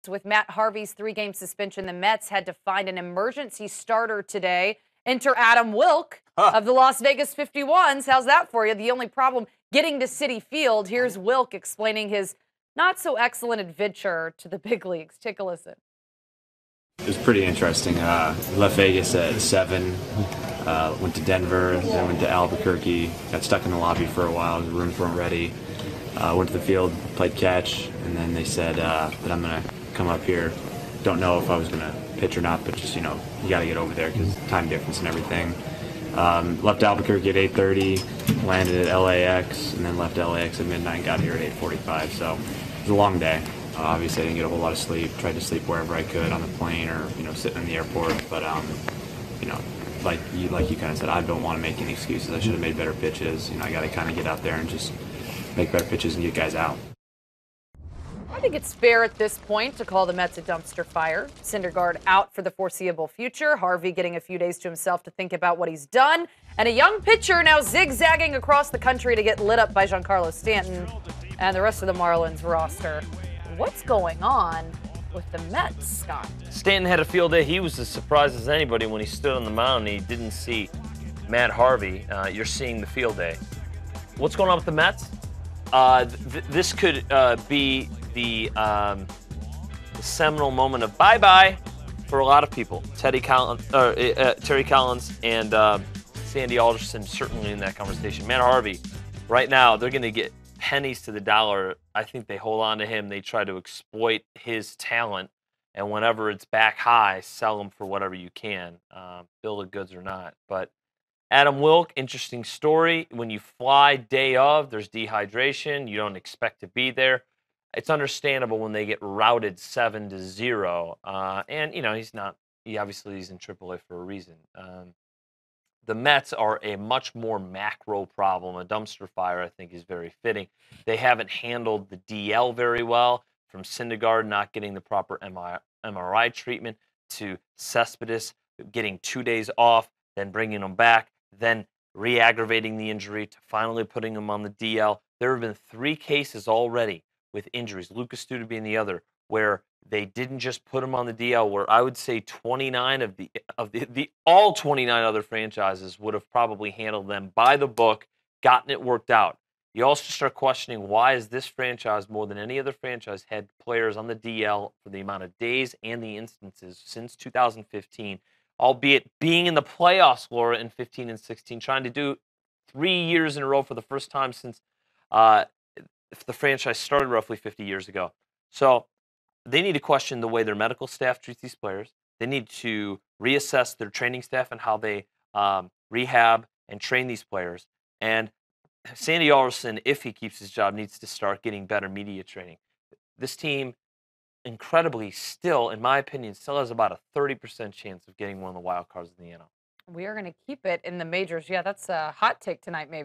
With Matt Harvey's 3-game suspension, the Mets had to find an emergency starter today. Enter Adam Wilk of the Las Vegas 51s. How's that for you? The only problem, getting to Citi Field. Here's Wilk explaining his not-so-excellent adventure to the big leagues. Take a listen. It was pretty interesting. Left Vegas at 7, went to Denver, then went to Albuquerque, got stuck in the lobby for a while, the rooms weren't ready. Went to the field, played catch, and then they said that I'm going to come up here. Don't know if I was going to pitch or not, but just, you got to get over there because time difference and everything. Left Albuquerque at 8:30, landed at LAX, and then left LAX at midnight, got here at 8:45. So it was a long day. Obviously, I didn't get a whole lot of sleep. Tried to sleep wherever I could on the plane or, sitting in the airport. But, like you kind of said, I don't want to make any excuses. I should have made better pitches. I got to kind of get out there and just make better pitches and get guys out. I think it's fair at this point to call the Mets a dumpster fire. Syndergaard out for the foreseeable future. Harvey getting a few days to himself to think about what he's done. And a young pitcher now zigzagging across the country to get lit up by Giancarlo Stanton and the rest of the Marlins roster. What's going on with the Mets, Scott? Stanton had a field day. He was as surprised as anybody when he stood on the mound and he didn't see Matt Harvey. You're seeing the field day. What's going on with the Mets? This could be the seminal moment of bye-bye for a lot of people. Terry Collins and Sandy Alderson certainly in that conversation. Matt Harvey, right now, they're going to get pennies to the dollar. I think they hold on to him. They try to exploit his talent, and whenever it's back high, sell him for whatever you can, bill of goods or not. But Adam Wilk, interesting story. When you fly day of, there's dehydration. You don't expect to be there. It's understandable when they get routed 7-0. And, he's in AAA for a reason. The Mets are a much more macro problem. A dumpster fire, I think, is very fitting. They haven't handled the DL very well, from Syndergaard not getting the proper MRI treatment to Cespedes getting 2 days off, then bringing him back, then re-aggravating the injury to finally putting him on the DL. There have been 3 cases already with injuries, Lucas Duda being the other, where they didn't just put him on the DL, where I would say 29 of the all 29 other franchises would have probably handled them by the book, gotten it worked out. You also start questioning, why is this franchise, more than any other franchise, had players on the DL for the amount of days and the instances since 2015, albeit being in the playoffs, Laura, in 15 and 16, trying to do 3 years in a row for the first time since the franchise started roughly 50 years ago. So they need to question the way their medical staff treats these players. They need to reassess their training staff and how they rehab and train these players. And Sandy Alderson, if he keeps his job, needs to start getting better media training. This team, incredibly, still, in my opinion, still has about a 30% chance of getting one of the wild cards in the NL. We are going to keep it in the majors. Yeah, that's a hot take tonight, maybe.